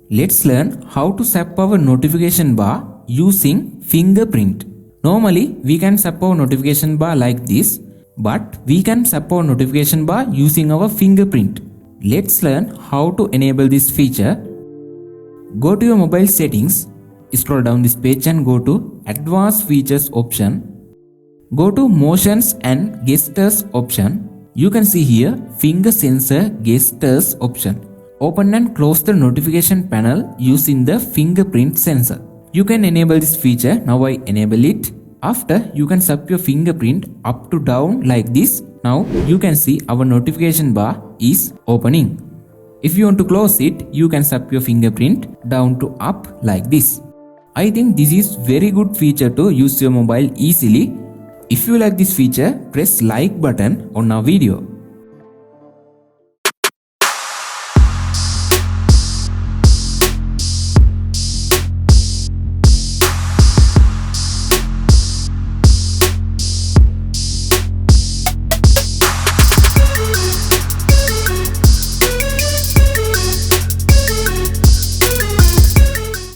Let's learn how to set our notification bar using Fingerprint. Normally, we can set our notification bar like this, but we can set our notification bar using our fingerprint. Let's learn how to enable this feature. Go to your mobile settings, scroll down this page and go to Advanced Features option. Go to Motions and Gestures option. You can see here Finger Sensor Gestures option. Open and close the notification panel using the fingerprint sensor. You can enable this feature. Now I enable it. After, you can swipe your fingerprint up to down like this. Now you can see our notification bar is opening. If you want to close it, you can swipe your fingerprint down to up like this. I think this is very good feature to use your mobile easily. If you like this feature, press like button on our video.